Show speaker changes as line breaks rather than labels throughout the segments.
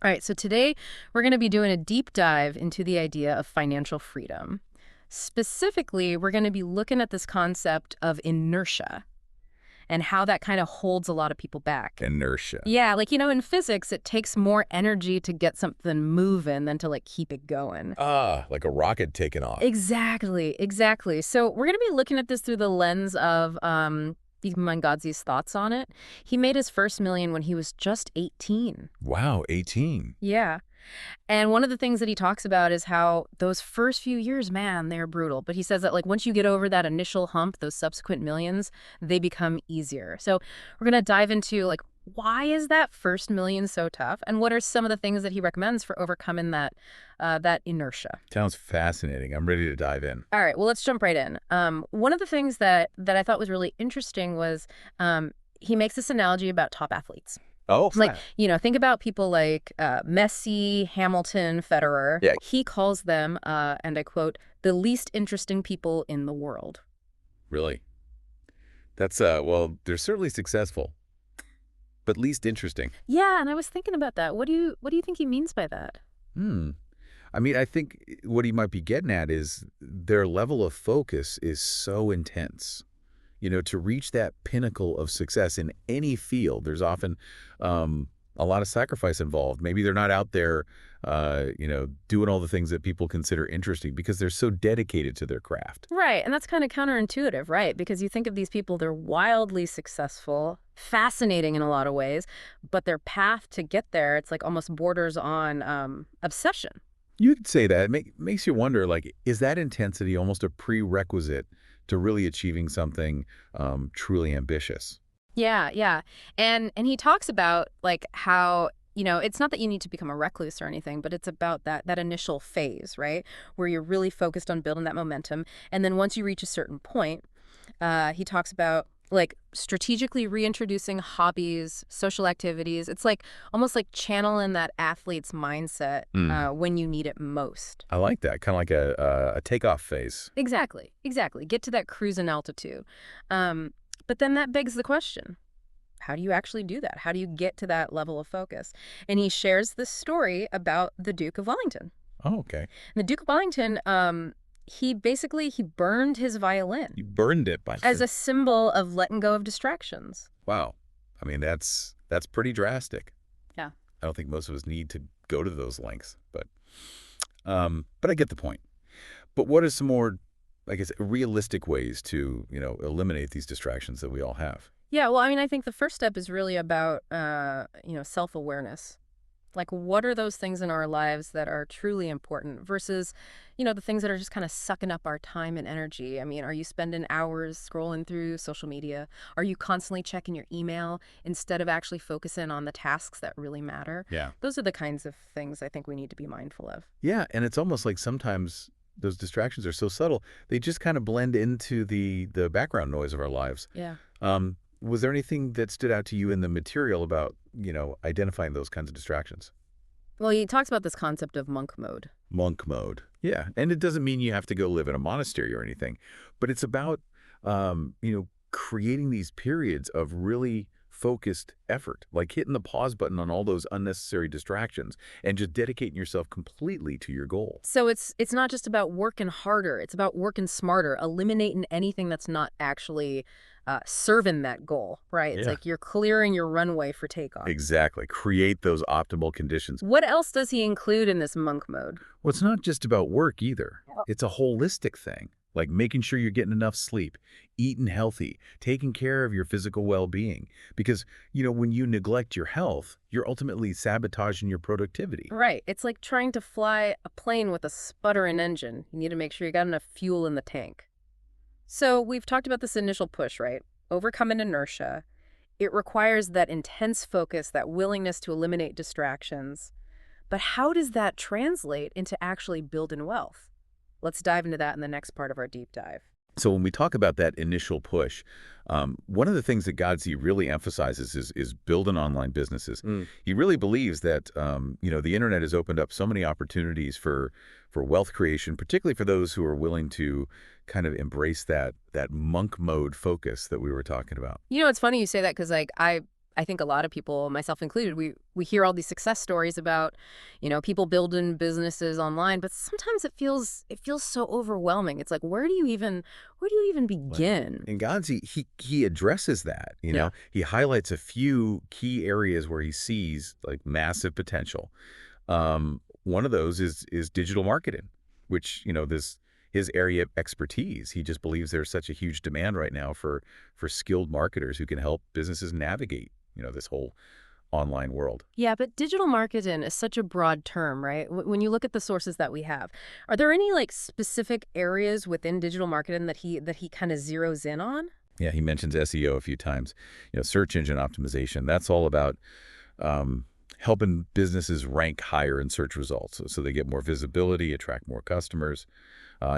All right, so today we're going to be doing a deep dive into the idea of financial freedom. Specifically, we're going to be looking at this concept of inertia and how that kind of holds a lot of people back.
Inertia.
Yeah, like, in physics, it takes more energy to get something moving than to, like, keep it going.
Ah, like a rocket taking off.
Exactly, exactly. So we're going to be looking at this through the lens of Beeman Godse's thoughts on it. He made his first million when he was just 18.
Wow, 18.
Yeah. And one of the things that he talks about is how those first few years, man, they're brutal. But he says that, like, once you get over that initial hump, those subsequent millions, they become easier. So we're going to dive into, like, why is that first million so tough? And what are some of the things that he recommends for overcoming that inertia?
Sounds fascinating. I'm ready to dive in.
All right, well, let's jump right in. One of the things that I thought was really interesting was he makes this analogy about top athletes.
Oh,
Like, think about people like Messi, Hamilton, Federer.
Yeah.
He calls them, and I quote, the least interesting people in the world.
really? That's, well, they're certainly successful, but least interesting.
Yeah, and I was thinking about that. What do you think he means by that?
Hmm. I mean, I think what he might be getting at is their level of focus is so intense. To reach that pinnacle of success in any field, there's often a lot of sacrifice involved. Maybe they're not out there, doing all the things that people consider interesting because they're so dedicated to their craft.
Right, and that's kind of counterintuitive, right? Because you think of these people, they're wildly successful, fascinating in a lot of ways, but their path to get there, it's like almost borders on obsession.
You could say that. Makes you wonder, like, is that intensity almost a prerequisite to really achieving something truly ambitious?
Yeah, yeah. And he talks about like how, it's not that you need to become a recluse or anything, but it's about that initial phase, right? Where you're really focused on building that momentum. And then once you reach a certain point, he talks about like strategically reintroducing hobbies, social activities. It's like almost like channeling that athlete's mindset when you need it most.
I like that. Kind of like a takeoff phase.
Exactly, exactly. Get to that cruising altitude. But then that begs the question, how do you actually do that? How do you get to that level of focus? And he shares this story about the Duke of Wellington.
Oh, okay.
And the Duke of Wellington, he burned his violin
You burned it by
as a symbol of letting go of distractions.
wow. I mean, that's pretty drastic.
Yeah.
I don't think most of us need to go to those lengths, but I get the point. But what are some more, I guess, realistic ways to, eliminate these distractions that we all have?
Yeah, well, I mean, I think the first step is really about, self-awareness. Like, what are those things in our lives that are truly important versus, the things that are just kind of sucking up our time and energy? I mean, are you spending hours scrolling through social media? Are you constantly checking your email instead of actually focusing on the tasks that really matter?
Yeah.
Those are the kinds of things I think we need to be mindful of.
Yeah, and it's almost like sometimes those distractions are so subtle, they just kind of blend into the background noise of our lives.
Yeah.
Was there anything that stood out to you in the material about, identifying those kinds of distractions?
Well, he talks about this concept of monk mode.
Monk mode. Yeah, and it doesn't mean you have to go live in a monastery or anything, but it's about, creating these periods of really focused effort, like hitting the pause button on all those unnecessary distractions and just dedicating yourself completely to your goal.
So it's not just about working harder. It's about working smarter, eliminating anything that's not actually serving that goal, right? It's
Yeah.
like you're clearing your runway for takeoff.
Exactly. Create those optimal conditions.
What else does he include in this monk mode?
Well, it's not just about work either. It's a holistic thing, like making sure you're getting enough sleep, eating healthy, taking care of your physical well-being. Because, when you neglect your health, you're ultimately sabotaging your productivity.
Right. It's like trying to fly a plane with a sputtering engine. You need to make sure you got enough fuel in the tank. So we've talked about this initial push, right? Overcoming inertia. It requires that intense focus, that willingness to eliminate distractions. But how does that translate into actually building wealth? Let's dive into that in the next part of our deep dive.
So when we talk about that initial push, one of the things that Godsey really emphasizes is building online businesses. He really believes that the internet has opened up so many opportunities for wealth creation, particularly for those who are willing to kind of embrace that monk mode focus that we were talking about.
It's funny you say that because like I I think a lot of people, myself included, we hear all these success stories about, people building businesses online, but sometimes it feels so overwhelming. It's like, where do you even
Right.
begin?
And Gandhi, he addresses that,
Yeah.
He highlights a few key areas where he sees like massive potential. One of those is digital marketing, which, this his area of expertise. He just believes there's such a huge demand right now for skilled marketers who can help businesses navigate, this whole online world.
Yeah, but digital marketing is such a broad term, right? When you look at the sources that we have, are there any like specific areas within digital marketing that he kind of zeroes in on?
Yeah, he mentions SEO a few times. Search engine optimization. That's all about helping businesses rank higher in search results so they get more visibility, attract more customers.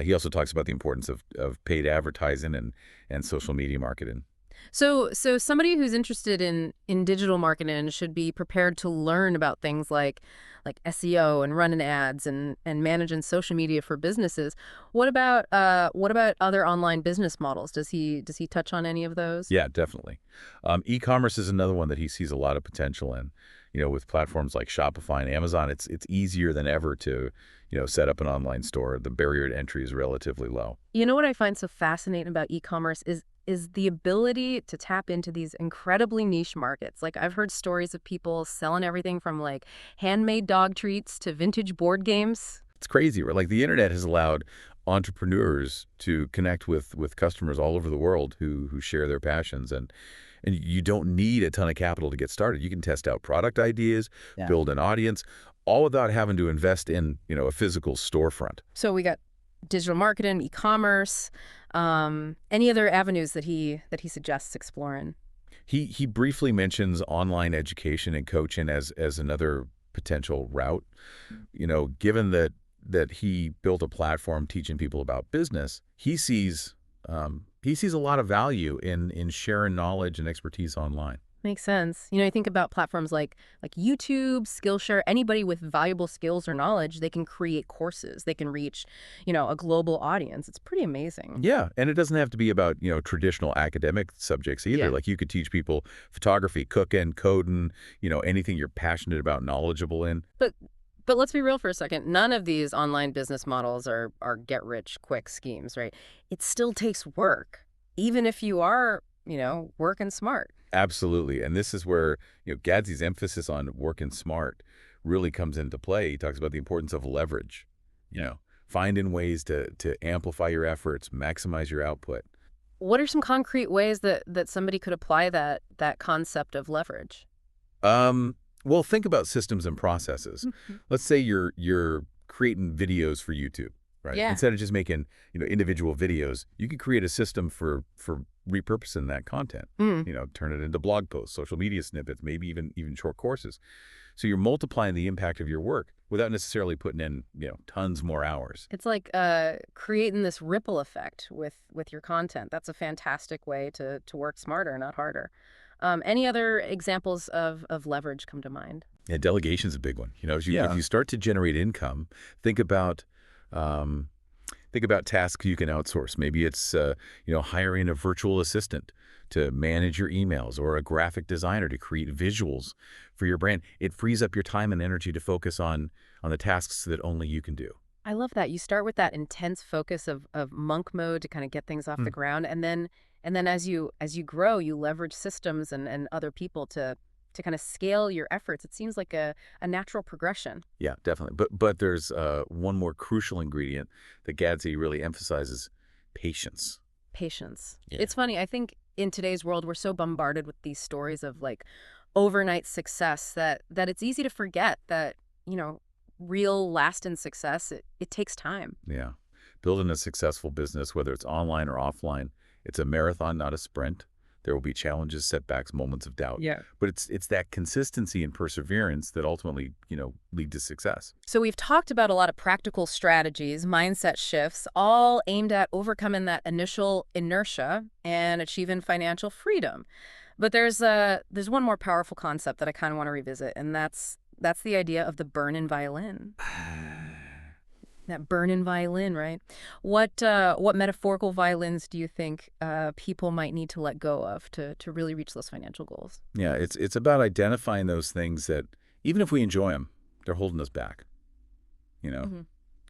He also talks about the importance of paid advertising and social media marketing.
So somebody who's interested in digital marketing should be prepared to learn about things like SEO and running ads and managing social media for businesses. What about other online business models? Does he touch on any of those?
Yeah, definitely. E-commerce is another one that he sees a lot of potential in. With platforms like Shopify and Amazon, it's easier than ever to, set up an online store. The barrier to entry is relatively low.
You know what I find so fascinating about e-commerce is the ability to tap into these incredibly niche markets. Like I've heard stories of people selling everything from like handmade dog treats to vintage board games.
It's crazy, right? Like the internet has allowed entrepreneurs to connect with customers all over the world who share their passions, and you don't need a ton of capital to get started. You can test out product ideas,
Yeah.
build an audience, all without having to invest in, a physical storefront.
So we got digital marketing, e-commerce, any other avenues that he suggests exploring?
He briefly mentions online education and coaching as another potential route. Given that he built a platform teaching people about business, he sees a lot of value in sharing knowledge and expertise online.
Makes sense. You think about platforms like YouTube, Skillshare, anybody with valuable skills or knowledge, they can create courses. They can reach, a global audience. It's pretty amazing.
Yeah, and it doesn't have to be about, traditional academic subjects either.
Yeah.
Like you could teach people photography, cooking, coding, anything you're passionate about, knowledgeable in.
But but let's be real for a second. None of these online business models are get rich quick schemes, right? It still takes work, even if you are, working smart.
Absolutely. And this is where, Gadsby's emphasis on working smart really comes into play. He talks about the importance of leverage, finding ways to amplify your efforts, maximize your output.
What are some concrete ways that somebody could apply that concept of leverage?
Well, think about systems and processes.
Mhm.
Let's say you're creating videos for YouTube, right?
Yeah.
Instead of just making, individual videos, you could create a system for repurposing that content.
Mm.
Turn it into blog posts, social media snippets, maybe even short courses. So you're multiplying the impact of your work without necessarily putting in, tons more hours.
It's like creating this ripple effect with your content. That's a fantastic way to work smarter, not harder. Any other examples of leverage come to mind?
Yeah, delegation's a big one. If
Yeah.
you start to generate income, think about um, tasks you can outsource. Maybe it's hiring a virtual assistant to manage your emails or a graphic designer to create visuals for your brand. It frees up your time and energy to focus on the tasks that only you can do.
I love that. You start with that intense focus of monk mode to kind of get things off the ground, and then as you grow, you leverage systems and other people to kind of scale your efforts. It seems like a natural progression.
Yeah, definitely. But there's one more crucial ingredient that Gadsby really emphasizes: patience.
Patience.
Yeah.
It's funny. I think in today's world, we're so bombarded with these stories of like overnight success that it's easy to forget that, real lasting success, it takes time.
Yeah. Building a successful business, whether it's online or offline, it's a marathon, not a sprint. There will be challenges, setbacks, moments of doubt.
Yeah.
But it's that consistency and perseverance that ultimately, lead to success.
So we've talked about a lot of practical strategies, mindset shifts, all aimed at overcoming that initial inertia and achieving financial freedom. But there's one more powerful concept that I kind of want to revisit, and that's the idea of the burn-in violin. That burnin' violin, right? What metaphorical violins do you think people might need to let go of to really reach those financial goals?
Yeah, it's about identifying those things that, even if we enjoy them, they're holding us back, you know?
Hmm.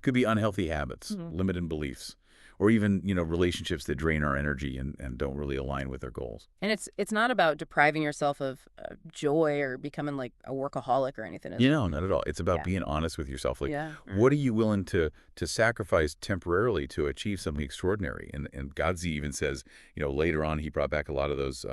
Could be unhealthy habits,
Hmm.
limited beliefs, or even, relationships that drain our energy and don't really align with our goals.
And it's not about depriving yourself of joy or becoming like a workaholic or anything, is it?
Not at all. It's about
Yeah.
being honest with yourself. Like,
Yeah.
what are you willing to sacrifice temporarily to achieve something extraordinary? And Godzi even says, later on, he brought back a lot of those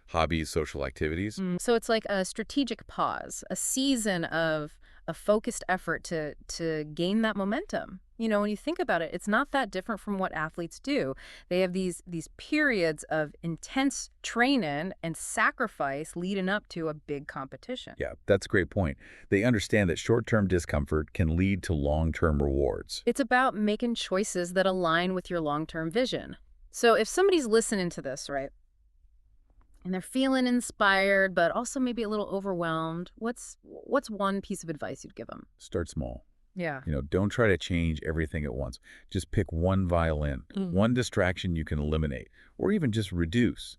hobbies, social activities.
So it's like a strategic pause, a season of a focused effort to gain that momentum. When you think about it, it's not that different from what athletes do. They have these periods of intense training and sacrifice leading up to a big competition.
Yeah, that's a great point. They understand that short-term discomfort can lead to long-term rewards.
It's about making choices that align with your long-term vision. So if somebody's listening to this, right, and they're feeling inspired, but also maybe a little overwhelmed, what's one piece of advice you'd give them?
Start small.
Yeah.
Don't try to change everything at once. Just pick one violin, one distraction you can eliminate, or even just reduce.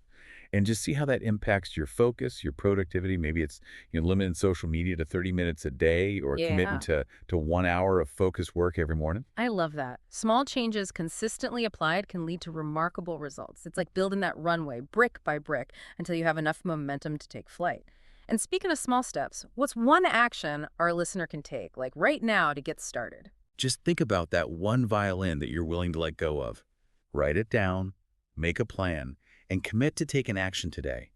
And just see how that impacts your focus, your productivity. Maybe it's limiting social media to 30 minutes a day or committing
Yeah.
to 1 hour of focused work every morning.
I love that. Small changes consistently applied can lead to remarkable results. It's like building that runway brick by brick until you have enough momentum to take flight. And speaking of small steps, what's one action our listener can take, like right now, to get started?
Just think about that one violin that you're willing to let go of. Write it down, make a plan, and commit to taking action today.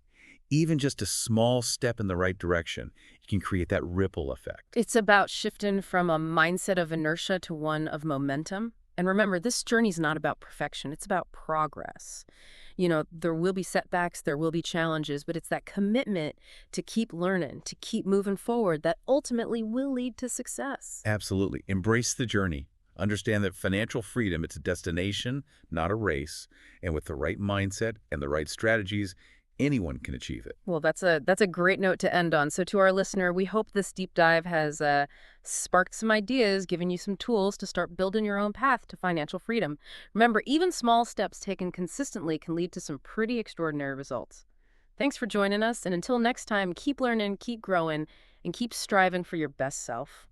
Even just a small step in the right direction, you can create that ripple effect.
It's about shifting from a mindset of inertia to one of momentum. And remember, this journey's not about perfection, it's about progress. There will be setbacks, there will be challenges, but it's that commitment to keep learning, to keep moving forward that ultimately will lead to success.
Absolutely. Embrace the journey. Understand that financial freedom, it's a destination, not a race. And with the right mindset and the right strategies, anyone can achieve it.
Well, that's a great note to end on. So to our listener, we hope this deep dive has sparked some ideas, given you some tools to start building your own path to financial freedom. Remember, even small steps taken consistently can lead to some pretty extraordinary results. Thanks for joining us, and until next time, keep learning, keep growing, and keep striving for your best self.